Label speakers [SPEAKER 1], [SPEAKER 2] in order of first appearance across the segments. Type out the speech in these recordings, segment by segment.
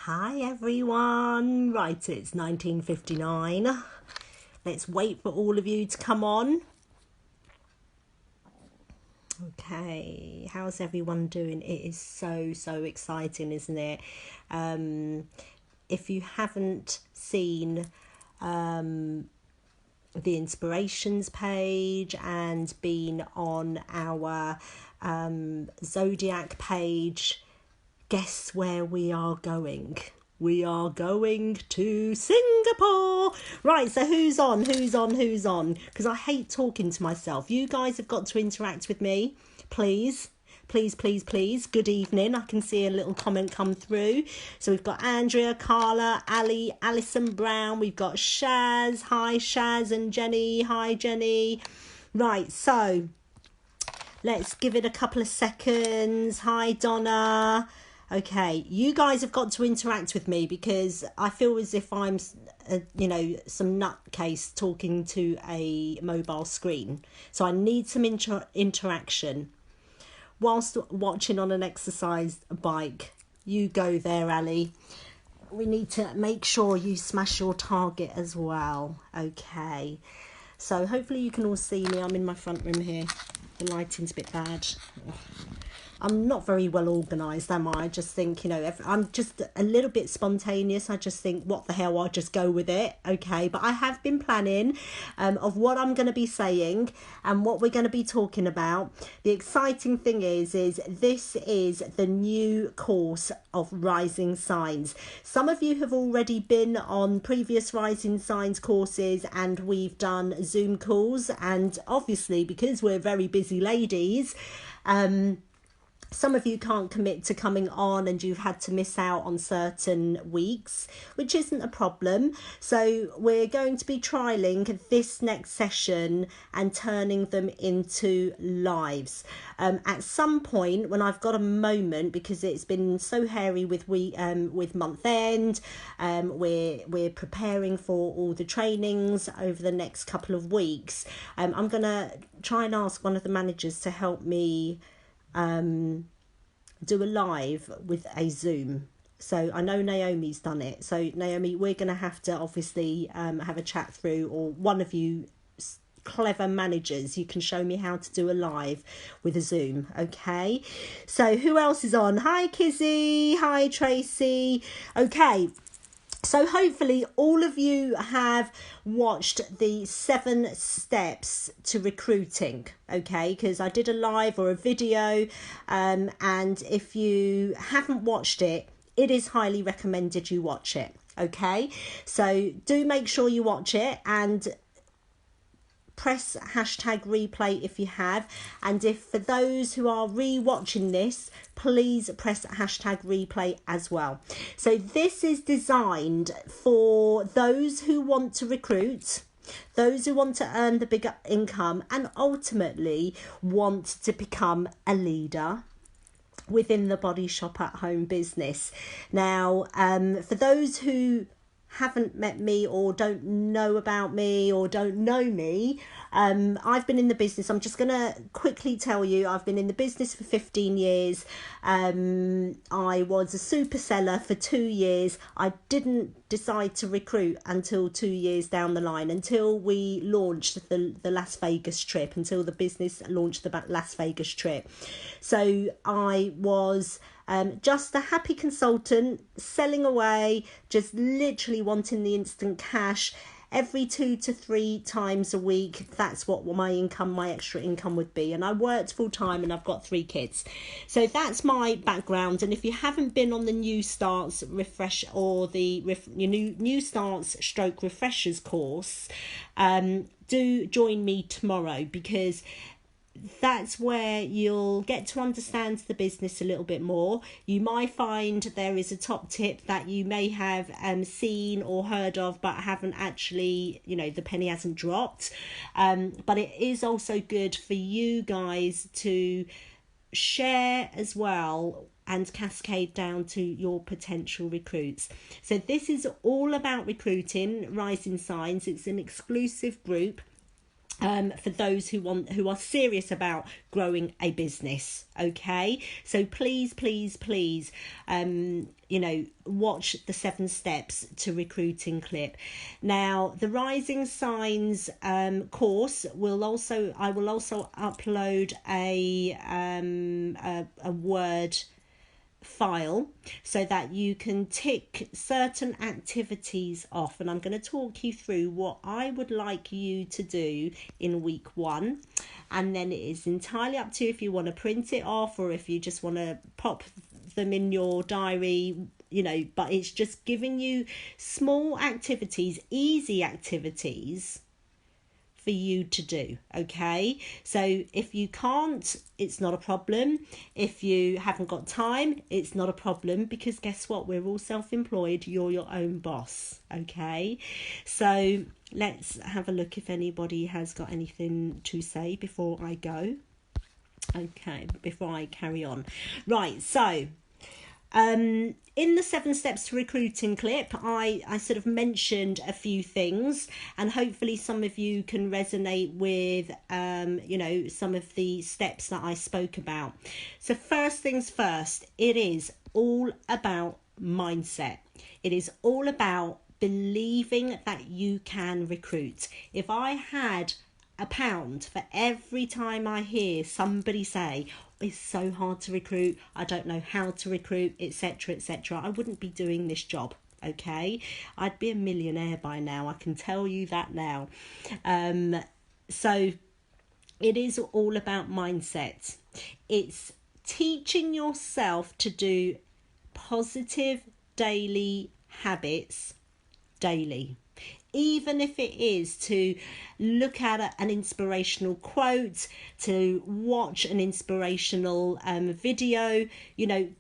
[SPEAKER 1] Hi everyone. Right, it's 19:59. Let's wait for all of you to come on. Okay, how's everyone doing? It is so exciting, isn't it? If you haven't seen the inspirations page and been on our zodiac page, guess where we are going? We are going to Singapore. Right, so who's on? Because I hate talking to myself. You guys have got to interact with me, please. Please. Good evening. I can see a little comment come through. So we've got Andrea, Carla, Ali, Alison Brown. We've got Shaz. Hi, Shaz and Jenny. Hi, Jenny. Right, so let's give it a couple of seconds. Hi, Donna. Okay, you guys have got to interact with me because I feel as if I'm, some nutcase talking to a mobile screen. So I need some interaction. Whilst watching on an exercise bike, you go there, Ali. We need to make sure you smash your target as well. Okay, so hopefully you can all see me. I'm in my front room here. The lighting's a bit bad. I'm not very well organised, am I? I just think, I'm just a little bit spontaneous. I just think, what the hell, I'll just go with it. Okay, but I have been planning of what I'm going to be saying and what we're going to be talking about. The exciting thing is this is the new course of Rising Signs. Some of you have already been on previous Rising Signs courses and we've done Zoom calls. And obviously, because we're very busy ladies, some of you can't commit to coming on and you've had to miss out on certain weeks, which isn't a problem. So we're going to be trialing this next session and turning them into lives. At some point when I've got a moment, because it's been so hairy with month end, we're preparing for all the trainings over the next couple of weeks. I'm going to try and ask one of the managers to help me do a live with a Zoom. So I know Naomi's done it. So Naomi, we're going to have to obviously have a chat through, or one of you clever managers, you can show me how to do a live with a Zoom. Okay, so who else is on? Hi Kizzy, hi Tracy. Okay, so hopefully all of you have watched the 7 steps to recruiting, okay? Because I did a live or a video, and if you haven't watched it, it is highly recommended you watch it, okay? So do make sure you watch it and press #replay if you have, and if for those who are re-watching this, please press #replay as well. So this is designed for those who want to recruit, those who want to earn the bigger income, and ultimately want to become a leader within the Body Shop at Home business. Now, for those who haven't met me or don't know about me or don't know me, I've been in the business, I'm just going to quickly tell you, I've been in the business for 15 years. I was a super seller for 2 years. I didn't decide to recruit until 2 years down the line, until we launched the Las Vegas trip, until the business launched the Las Vegas trip. So I was just a happy consultant, selling away, just literally wanting the instant cash every 2 to 3 times a week. That's what my extra income would be. And I worked full time and I've got 3 kids. So that's my background. And if you haven't been on the New Starts Refresh or the New Starts Stroke Refreshers course, do join me tomorrow, because that's where you'll get to understand the business a little bit more. You might find there is a top tip that you may have seen or heard of, but haven't actually, the penny hasn't dropped. But it is also good for you guys to share as well and cascade down to your potential recruits. So this is all about recruiting Rising Signs. It's an exclusive group. for those who are serious about growing a business. Okay, so please, watch the 7 steps to recruiting clip. Now, the Rising Signs course I will also upload a Word file so that you can tick certain activities off, and I'm going to talk you through what I would like you to do in week 1, and then it is entirely up to you if you want to print it off or if you just want to pop them in your diary, but it's just giving you small activities, easy activities for you to do. Okay, so if you can't, it's not a problem. If you haven't got time, it's not a problem, because guess what, we're all self-employed. You're your own boss. Okay, so let's have a look if anybody has got anything to say before I go. Okay, before I carry on. Right, so in the 7 steps to recruiting clip, I sort of mentioned a few things, and hopefully some of you can resonate with some of the steps that I spoke about. So first things first, it is all about mindset. It is all about believing that you can recruit. If I had £1 for every time I hear somebody say, it's so hard to recruit, I don't know how to recruit, etc., I wouldn't be doing this job. Okay, I'd be a millionaire by now, I can tell you that now. So it is all about mindset. It's teaching yourself to do positive daily habits daily. Even if it is to look at an inspirational quote, to watch an inspirational video,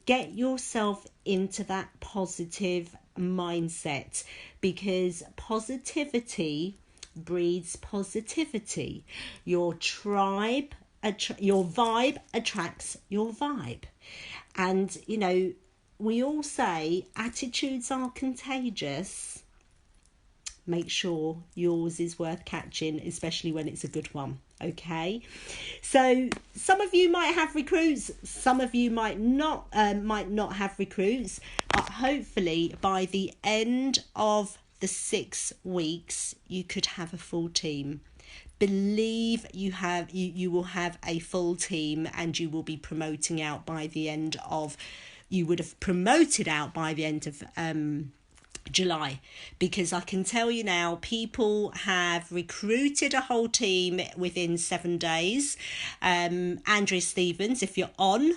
[SPEAKER 1] get yourself into that positive mindset, because positivity breeds positivity. Your tribe, your vibe attracts your vibe. And, we all say attitudes are contagious. Make sure yours is worth catching, especially when it's a good one. Okay, so some of you might have recruits, some of you might not have recruits, but hopefully by the end of the 6 weeks you could have a full team. Believe you will have a full team, and you will be promoting out by the end of, you would have promoted out by the end of July, because I can tell you now, people have recruited a whole team within 7 days. Andrea Stevens, if you're on,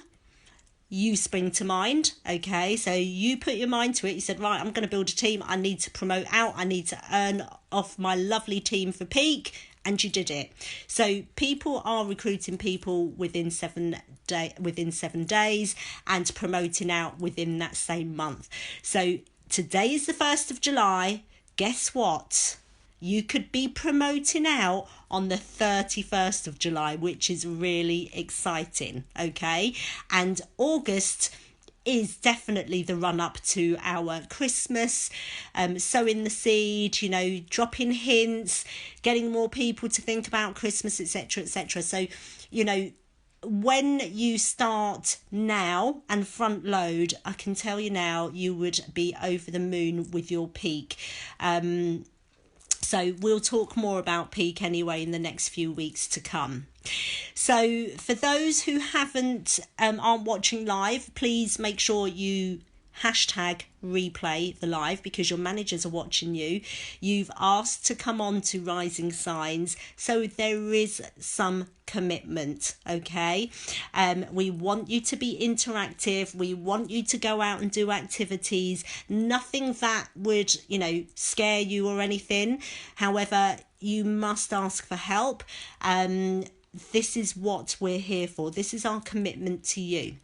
[SPEAKER 1] you spring to mind. Okay, so you put your mind to it, you said, right, I'm going to build a team, I need to promote out, I need to earn off my lovely team for peak, and you did it. So people are recruiting people within 7 days and promoting out within that same month. So today is the 1st of July. Guess what? You could be promoting out on the 31st of July, which is really exciting. Okay. And August is definitely the run up to our Christmas, sowing the seed, dropping hints, getting more people to think about Christmas, etc. So, when you start now and front load, I can tell you now, you would be over the moon with your peak. So we'll talk more about peak anyway in the next few weeks to come. So for those who aren't watching live, please make sure you #replay the live, because your managers are watching you. You've asked to come on to Rising Signs, so there is some commitment. Okay, we want you to be interactive, we want you to go out and do activities, nothing that would scare you or anything. However, you must ask for help. This is what we're here for, this is our commitment to you.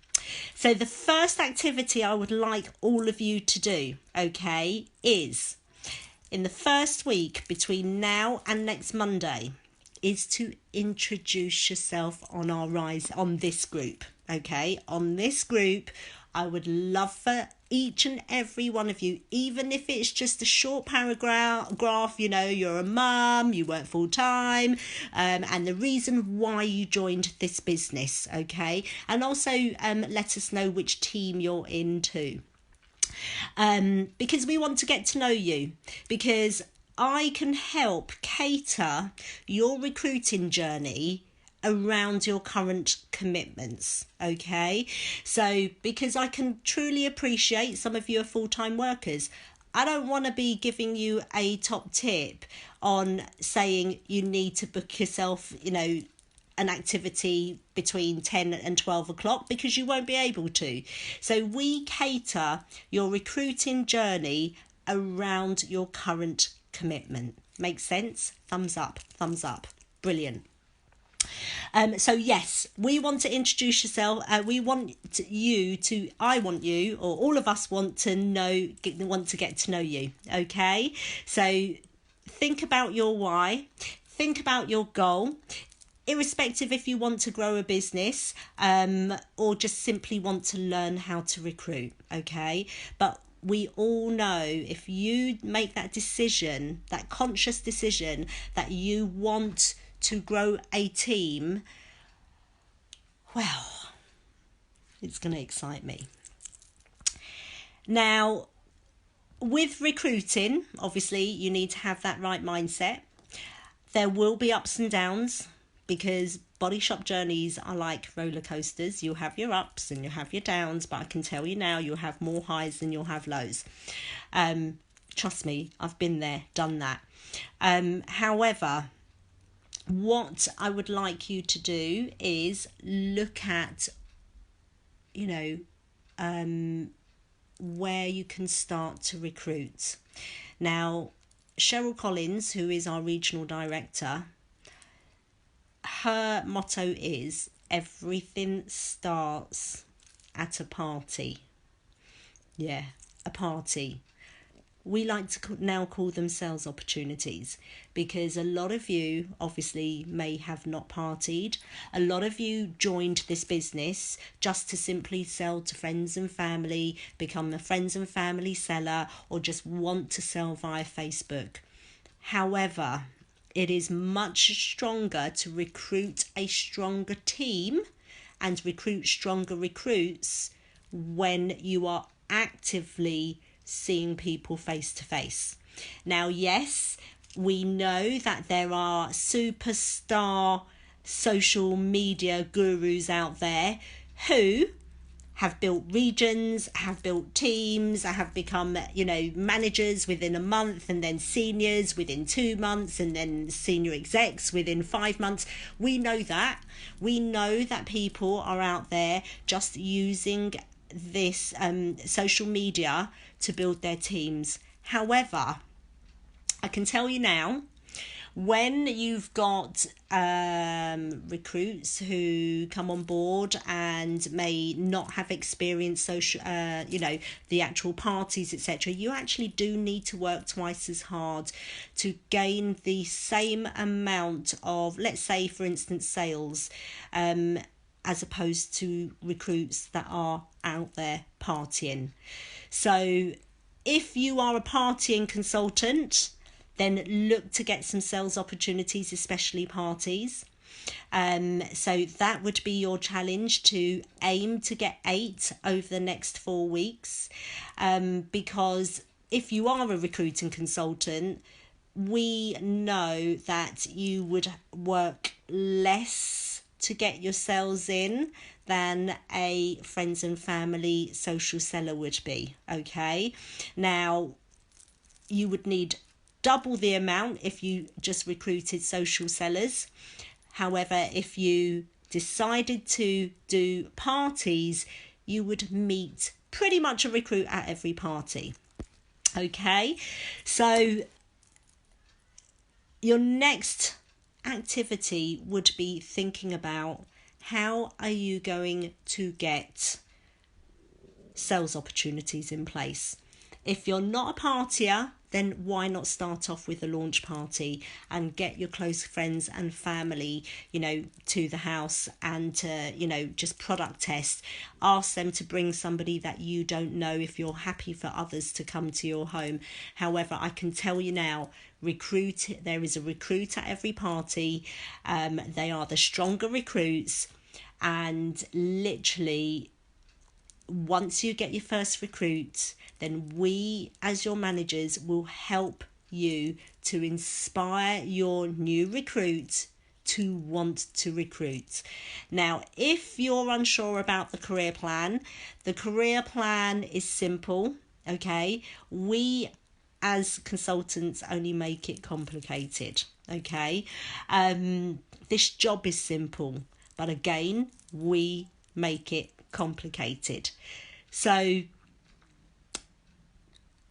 [SPEAKER 1] So the first activity I would like all of you to do, okay, is in the first week between now and next Monday, is to introduce yourself on this group. Okay, on this group, I would love for each and every one of you, even if it's just a short paragraph, you know, you're a mum, you work full time, and the reason why you joined this business, okay? And also let us know which team you're in too. Because we want to get to know you, because I can help cater your recruiting journey around your current commitments, okay? So because I can truly appreciate some of you are full-time workers, I don't want to be giving you a top tip on saying you need to book yourself, you know, an activity between 10 and 12 o'clock, because you won't be able to. So we cater your recruiting journey around your current commitment. Makes sense? Thumbs up, thumbs up. Brilliant. So yes, we want to introduce yourself. I want you, or all of us want to get to know you. Okay. So think about your why, think about your goal, irrespective if you want to grow a business, or just simply want to learn how to recruit. Okay. But we all know if you make that decision, that conscious decision that you want to grow a team, well, it's going to excite me. Now, with recruiting, obviously, you need to have that right mindset. There will be ups and downs, because body shop journeys are like roller coasters. You'll have your ups and you'll have your downs, but I can tell you now, you'll have more highs than you'll have lows. Trust me, I've been there, done that. However, what I would like you to do is look at, you know, where you can start to recruit. Now, Cheryl Collins, who is our regional director, her motto is everything starts at a party. Yeah, a party. We like to now call them sales opportunities, because a lot of you obviously may have not partied. A lot of you joined this business just to simply sell to friends and family, become a friends and family seller, or just want to sell via Facebook. However, it is much stronger to recruit a stronger team and recruit stronger recruits when you are actively seeing people face to face. Now, yes, we know that there are superstar social media gurus out there who have built regions, have built teams, have become, you know, managers within a month, and then seniors within 2 months, and then senior execs within 5 months. We know that. We know that people are out there just using this social media to build their teams. However, I can tell you now, when you've got recruits who come on board and may not have experienced social, the actual parties, etc., you actually do need to work twice as hard to gain the same amount of, let's say, for instance, sales, as opposed to recruits that are out there partying. So if you are a partying consultant, then look to get some sales opportunities, especially parties. So that would be your challenge, to aim to get 8 over the next 4 weeks. Because if you are a recruiting consultant, we know that you would work less to get your sales in than a friends and family social seller would be. Okay, now you would need double the amount if you just recruited social sellers. However, if you decided to do parties, you would meet pretty much a recruit at every party. Okay, so your next activity would be thinking about, how are you going to get sales opportunities in place? If you're not a partier, then why not start off with a launch party and get your close friends and family, to the house and to, just product test. Ask them to bring somebody that you don't know if you're happy for others to come to your home. However, I can tell you now, there is a recruit at every party. They are the stronger recruits, and literally once you get your first recruit, then we as your managers will help you to inspire your new recruit to want to recruit. Now, if you're unsure about the career plan is simple, okay? We as consultants only make it complicated, okay? This job is simple, but again, we make it complicated. So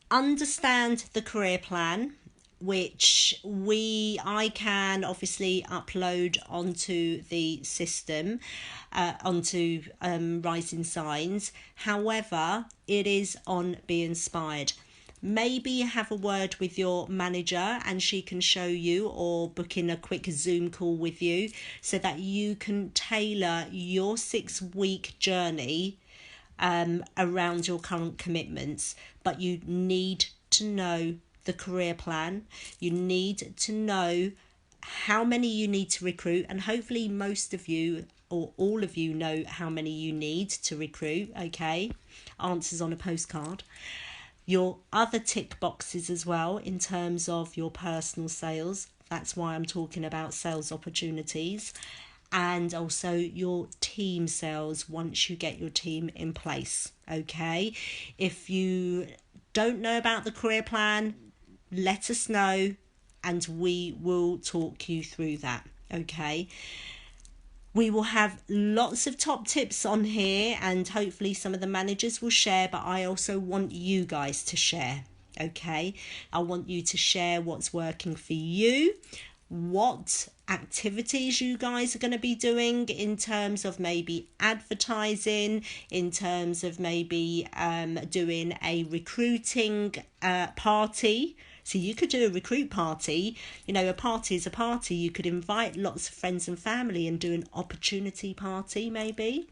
[SPEAKER 1] understand the career plan, which I can obviously upload onto the system, onto Rising Signs. However, it is on Be Inspired. Maybe have a word with your manager and she can show you, or book in a quick Zoom call with you so that you can tailor your 6-week journey around your current commitments. But you need to know the career plan. You need to know how many you need to recruit, and hopefully most of you or all of you know how many you need to recruit, okay? Answers on a postcard. Your other tick boxes as well in terms of your personal sales. That's why I'm talking about sales opportunities. And also your team sales once you get your team in place, okay? If you don't know about the career plan, let us know and we will talk you through that, okay? We will have lots of top tips on here, and hopefully some of the managers will share, but I also want you guys to share, okay? I want you to share what's working for you, what activities you guys are going to be doing in terms of maybe advertising, in terms of maybe doing a recruiting party. So you could do a recruit party. A party is a party. You could invite lots of friends and family and do an opportunity party maybe.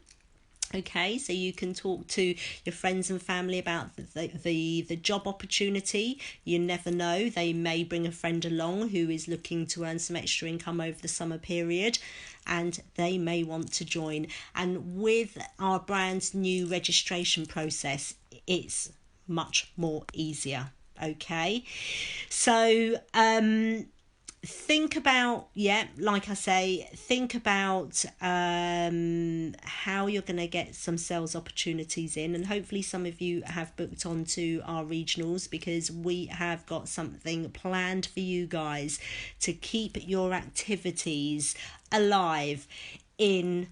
[SPEAKER 1] Okay, so you can talk to your friends and family about the job opportunity. You never know, they may bring a friend along who is looking to earn some extra income over the summer period, and they may want to join. And with our brand new registration process, it's much more easier. Okay, so think about, like I say, think about how you're going to get some sales opportunities in, and hopefully some of you have booked onto our regionals, because we have got something planned for you guys to keep your activities alive in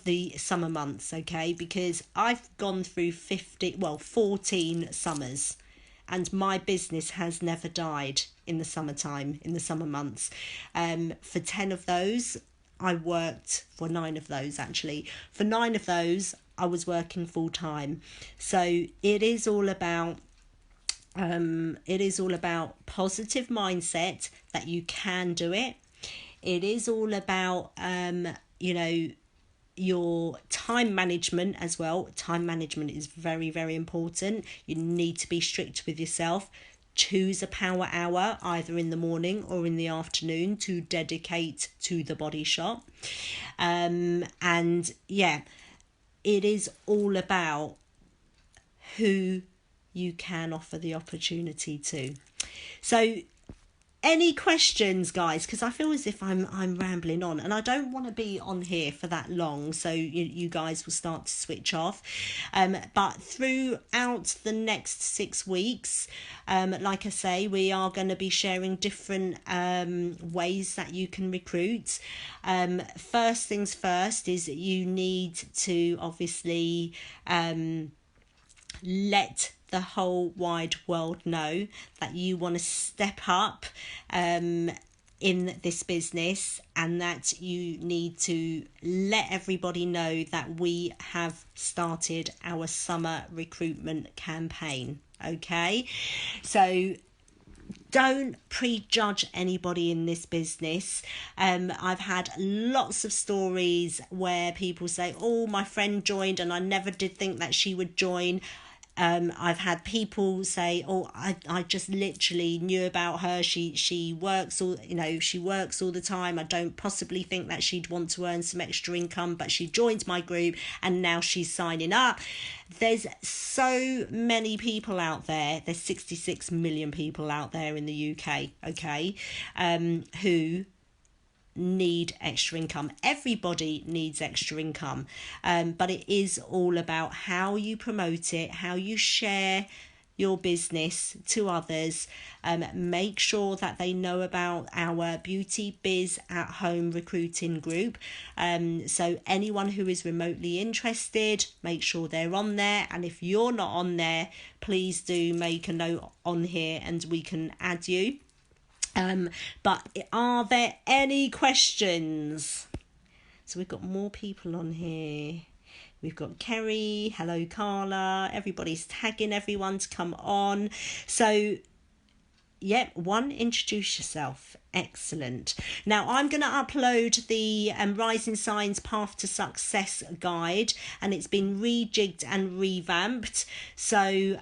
[SPEAKER 1] the summer months, okay? Because I've gone through 14 summers, and my business has never died in the summertime, in the summer months. For 10 of those, I worked, for 9 of those actually. For 9 of those, I was working full time. So it is all about positive mindset that you can do it. It is all about your time management as well. Time management is very, very important. You need to be strict with yourself. Choose a power hour either in the morning or in the afternoon to dedicate to the Body Shop. It is all about who you can offer the opportunity to. So any questions, guys? Because I feel as if I'm rambling on, and I don't want to be on here for that long, so you guys will start to switch off. But throughout the next 6 weeks, like I say, we are going to be sharing different ways that you can recruit. First things first is you need to obviously let the whole wide world know that you want to step up in this business, and that you need to let everybody know that we have started our summer recruitment campaign. Okay, so don't prejudge anybody in this business. I've had lots of stories where people say, oh, my friend joined and I never did think that she would join. I've had people say, oh, I just literally knew about her. She works she works all the time. I don't possibly think that she'd want to earn some extra income, but she joined my group and now she's signing up. There's so many people out there. There's 66 million people out there in the UK, okay, who need extra income. Everybody needs extra income, but it is all about how you promote it, how you share your business to others. Make sure that they know about our Beauty Biz at Home recruiting group. So anyone who is remotely interested, make sure they're on there, and if you're not on there, please do make a note on here and we can add you. But are there any questions? So we've got more people on here. We've got Kerry, hello Carla, everybody's tagging everyone to come on. So, introduce yourself. Excellent. Now I'm going to upload the Rising Signs Path to Success guide, and it's been rejigged and revamped. So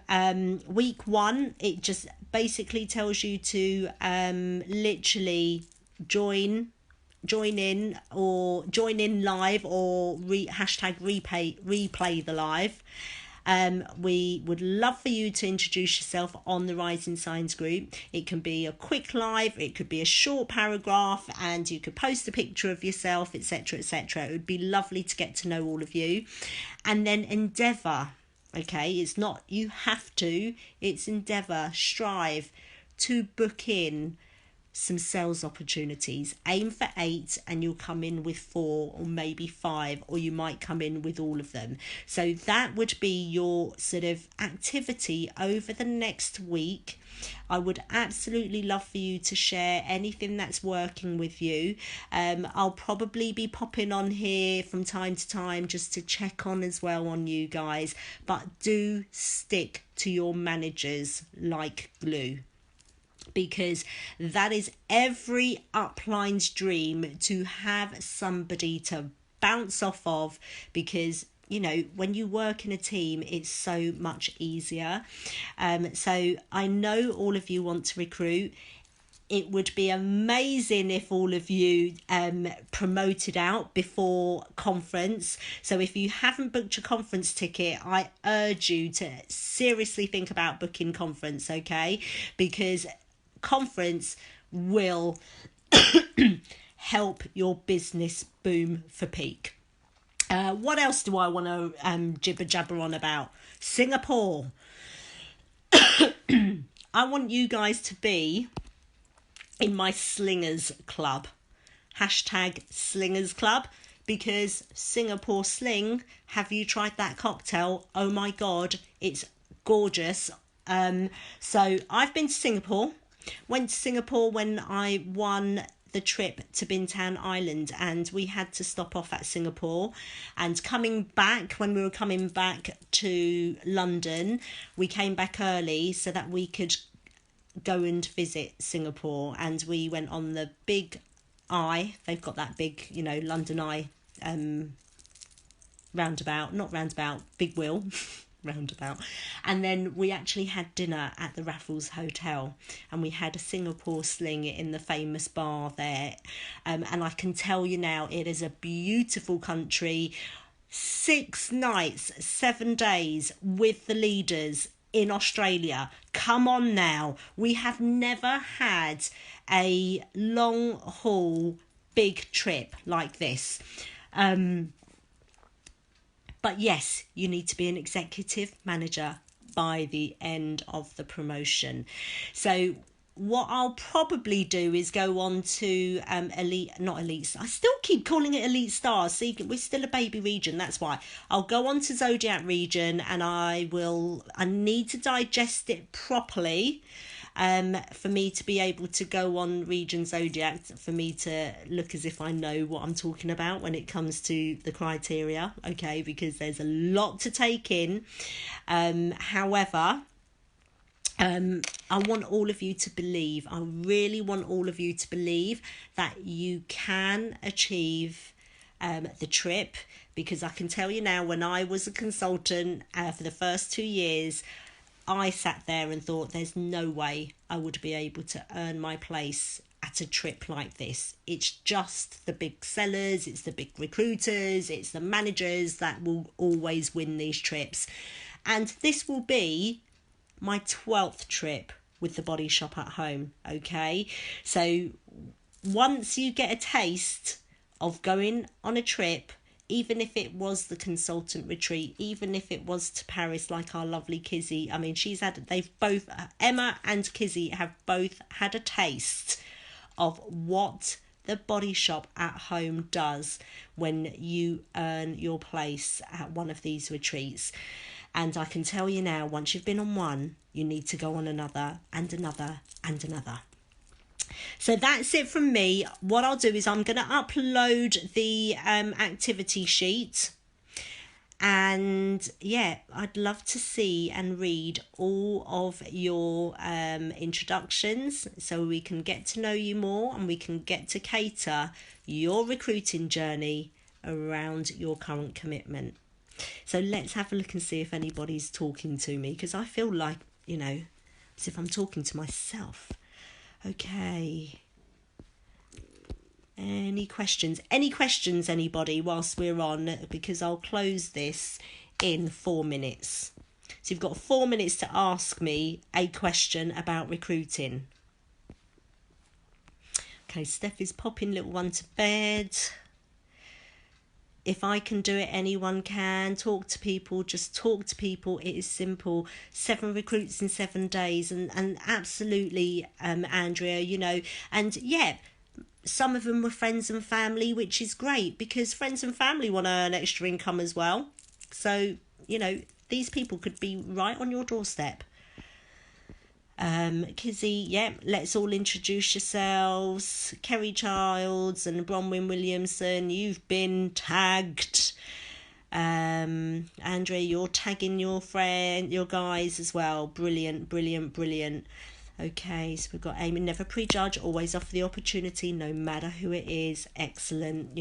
[SPEAKER 1] week 1, it just basically tells you to literally join in live, or replay the live. We would love for you to introduce yourself on the Rising Signs group. It can be a quick live, it could be a short paragraph, and you could post a picture of yourself, etc, etc. It would be lovely to get to know all of you. And then endeavour, okay, it's not you have to, it's endeavour, strive to book in some sales opportunities. Aim for 8 and you'll come in with 4 or maybe 5, or you might come in with all of them. So that would be your sort of activity over the next week. I would absolutely love for you to share anything that's working with you. I'll probably be popping on here from time to time just to check on as well on you guys, but do stick to your managers like glue, because that is every upline's dream, to have somebody to bounce off of, because when you work in a team, it's so much easier. So I know all of you want to recruit. It would be amazing if all of you promoted out before conference. So if you haven't booked your conference ticket, I urge you to seriously think about booking conference, okay? Because conference will help your business boom for peak. What else do I want to jibber jabber on about? Singapore. I want you guys to be in my Slingers Club. Hashtag Slingers Club, because Singapore Sling, have you tried that cocktail? Oh my God, it's gorgeous. So I've been to Singapore. Went to Singapore when I won the trip to Bintan Island, and we had to stop off at Singapore. And when we were coming back to London, we came back early so that we could go and visit Singapore. And we went on the Big Eye. They've got that big, London Eye Big Wheel. Roundabout. And then we actually had dinner at the Raffles Hotel, and we had a Singapore Sling in the famous bar there. And I can tell you now, it is a beautiful country. 6 nights, 7 days with the leaders in Australia. Come on now. We have never had a long haul big trip like this. But yes, you need to be an executive manager by the end of the promotion. So what I'll probably do is go on to Elite, I still keep calling it Elite Stars. See, we're still a baby region, that's why. I'll go on to Zodiac region, and I need to digest it properly. for me to be able to go on Region Zodiac, for me to look as if I know what I'm talking about when it comes to the criteria, okay, because there's a lot to take in. However, I want all of you to believe, I really want all of you to believe that you can achieve the trip, because I can tell you now, when I was a consultant for the first 2 years, I sat there and thought there's no way I would be able to earn my place at a trip like this. It's just the big sellers, it's the big recruiters, it's the managers that will always win these trips. And this will be my 12th trip with the Body Shop at Home, okay? So once you get a taste of going on a trip, even if it was the consultant retreat, even if it was to Paris like our lovely Kizzy, I mean, they've both, Emma and Kizzy have both had a taste of what the Body Shop at Home does when you earn your place at one of these retreats. And I can tell you now, once you've been on one, you need to go on another and another and another. So that's it from me. What I'll do is I'm going to upload the activity sheet. And yeah, I'd love to see and read all of your introductions so we can get to know you more and we can get to cater your recruiting journey around your current commitment. So let's have a look and see if anybody's talking to me, because I feel like, as if I'm talking to myself. Okay. Any questions? Any questions, anybody, whilst we're on? Because I'll close this in 4 minutes. So you've got 4 minutes to ask me a question about recruiting. Okay, Steph is popping little one to bed. If I can do it, anyone can. Talk to people, just talk to people. It is simple. 7 recruits in 7 days. And absolutely, Andrea, and yeah, some of them were friends and family, which is great because friends and family want to earn extra income as well. So, these people could be right on your doorstep. Kizzy, yeah, let's all introduce yourselves. Kerry Childs and Bronwyn Williamson, you've been tagged. Andrea, you're tagging your guys as well. Brilliant, brilliant, brilliant. Okay, so we've got Amy, never prejudge, always offer the opportunity, no matter who it is. Excellent.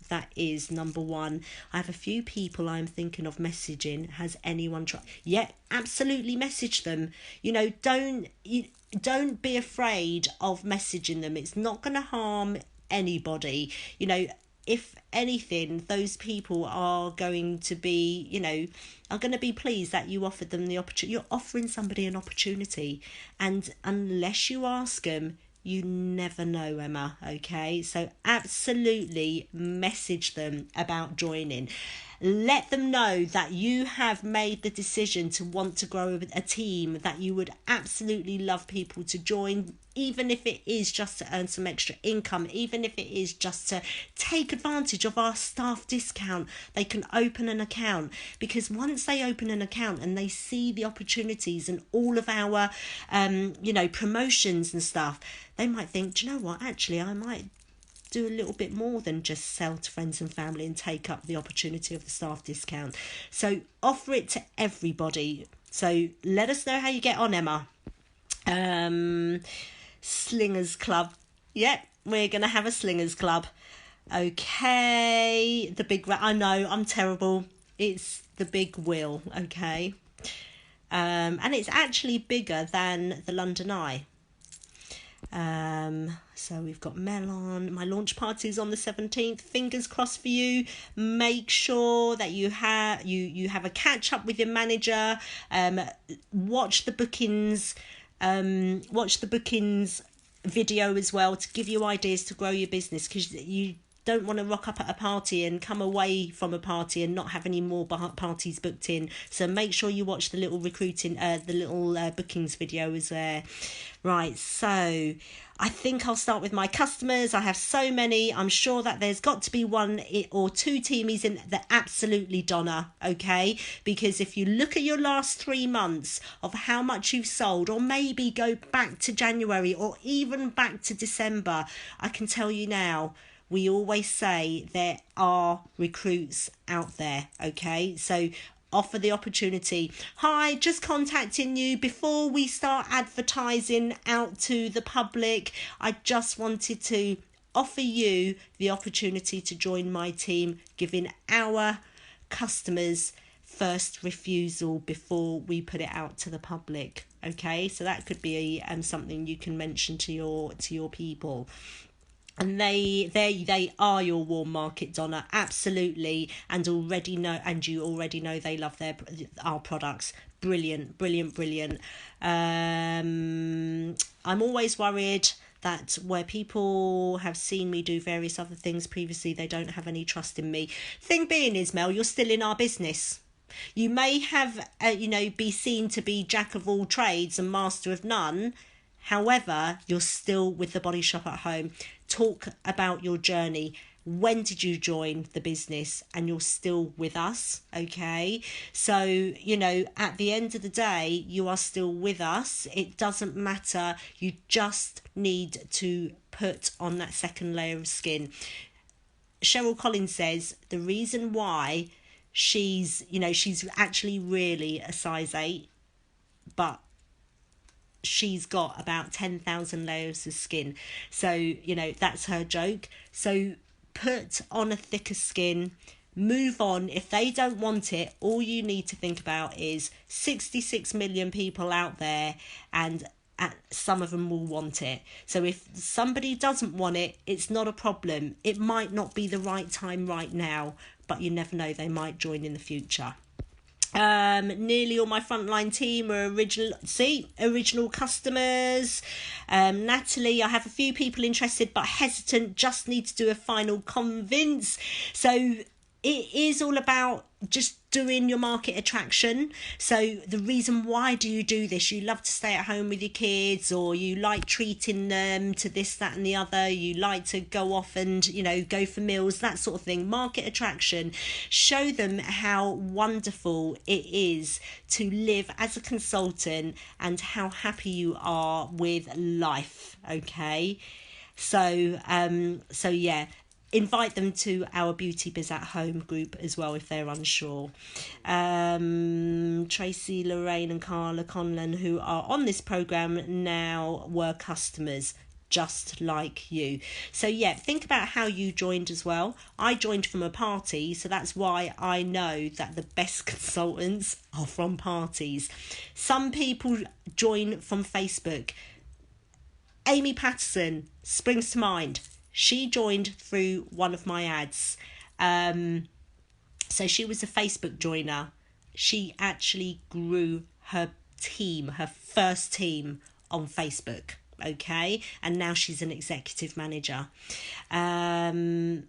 [SPEAKER 1] That is number one. I have a few people I'm thinking of messaging. Has anyone tried? Yeah, absolutely message them. Don't be afraid of messaging them. It's not going to harm anybody. If anything, those people are going to be, pleased that you offered them the opportunity. You're offering somebody an opportunity. And unless you ask them, you never know, Emma, okay? So absolutely message them about joining. Let them know that you have made the decision to want to grow a team, that you would absolutely love people to join, even if it is just to earn some extra income, even if it is just to take advantage of our staff discount. They can open an account, because once they open an account and they see the opportunities and all of our, promotions and stuff, they might think, do you know what, actually, I might do a little bit more than just sell to friends and family and take up the opportunity of the staff discount. So offer it to everybody. So let us know how you get on, Emma. Slingers Club. Yep, we're going to have a Slingers Club. Okay, the big... I know, I'm terrible. It's the Big Will, okay? And it's actually bigger than the London Eye. So we've got Melon. My launch party is on the 17th. Fingers crossed for you. Make sure that you have a catch up with your manager. Watch the bookings. Watch the bookings video as well to give you ideas to grow your business, because you don't want to rock up at a party and come away from a party and not have any more parties booked in. So make sure you watch the little bookings video as there. Right, so I think I'll start with my customers. I have so many. I'm sure that there's got to be one or two teamies in that absolutely Donna, okay? Because if you look at your last 3 months of how much you've sold, or maybe go back to January or even back to December, I can tell you now, we always say there are recruits out there, okay? So offer the opportunity. Hi, just contacting you before we start advertising out to the public. I just wanted to offer you the opportunity to join my team, giving our customers first refusal before we put it out to the public. Okay, so that could be something you can mention to your people. And they are your warm market, Donna, absolutely, and you already know they love our products. Brilliant. I'm always worried that where people have seen me do various other things previously, they don't have any trust in me. Thing being is, Mel, you're still in our business. You may have be seen to be jack of all trades and master of none. However, you're still with the Body Shop at Home. Talk about your journey. When did you join the business? And you're still with us, okay? So, at the end of the day, you are still with us. It doesn't matter. You just need to put on that second layer of skin. Cheryl Collins says the reason why she's actually really a size 8, but she's got about 10,000 layers of skin. So, that's her joke. So put on a thicker skin, move on. If they don't want it, all you need to think about is 66 million people out there, and some of them will want it. So if somebody doesn't want it, it's not a problem. It might not be the right time right now, but you never know, they might join in the future. Nearly all my frontline team are original customers. Natalie, I have a few people interested but hesitant, just need to do a final convince. So it is all about just doing your market attraction. So the reason why do you do this? You love to stay at home with your kids, or you like treating them to this, that and the other. You like to go off and, go for meals, that sort of thing. Market attraction. Show them how wonderful it is to live as a consultant and how happy you are with life. Okay. So yeah. Invite them to our Beauty Biz at Home group as well if they're unsure. Tracy, Lorraine and Carla Conlon, who are on this programme now, were customers just like you. So yeah, think about how you joined as well. I joined from a party, so that's why I know that the best consultants are from parties. Some people join from Facebook. Amy Patterson springs to mind. She joined through one of my ads. So she was a Facebook joiner. She actually grew her first team on Facebook, okay? And now she's an executive manager. Donna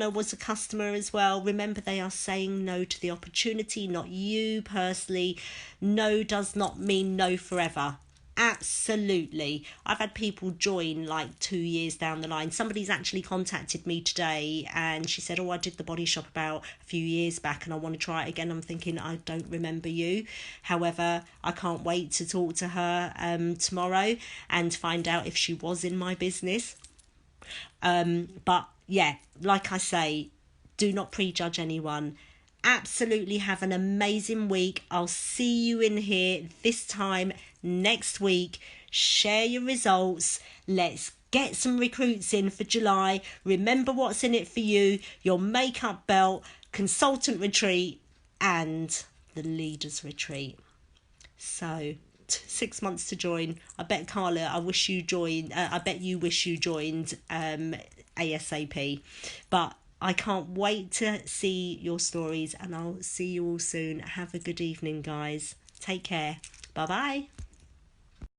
[SPEAKER 1] was a customer as well. Remember, they are saying no to the opportunity, not you personally. No does not mean no forever. Absolutely. I've had people join like 2 years down the line. Somebody's actually contacted me today and she said, I did the Body Shop about a few years back and I want to try it again. I'm thinking, I don't remember you. However, I can't wait to talk to her tomorrow and find out if she was in my business. But yeah, like I say, do not prejudge anyone. Absolutely have an amazing week. I'll see you in here this time next week. Share your results. Let's get some recruits in for July. Remember what's in it for you: your makeup belt, consultant retreat and the leaders retreat. So 6 months to join. I bet Carla, I bet you wish you joined ASAP. But I can't wait to see your stories, and I'll see you all soon. Have a good evening, guys. Take care. Bye-bye.